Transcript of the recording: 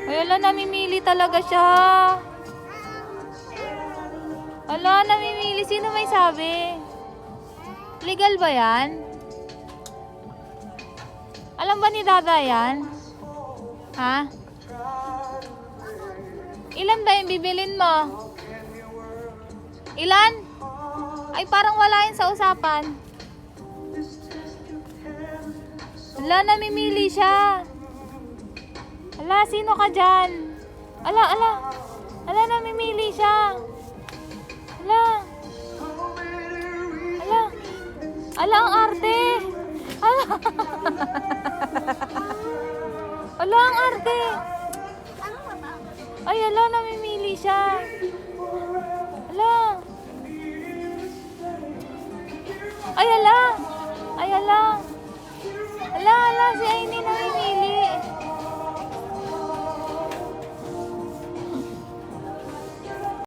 Ay, ala, namimili talaga siya. Ala, namimili. Sino may sabi? Legal ba yan? Alam ba ni Dada yan? Ha? Ilan ba yung bibilin mo? Ilan? Ay, parang wala yun sa usapan. Ala, namimili siya. Ala, sino ka dyan? Ala, ala. Ala, namimili siya. Ala. Ala. Ala, ang arte. Ala. Ala, ang arte. Ay, ala, namimili siya. Ala. Ay, ala. Ay, ala. Ala, ala, si Aini namimili.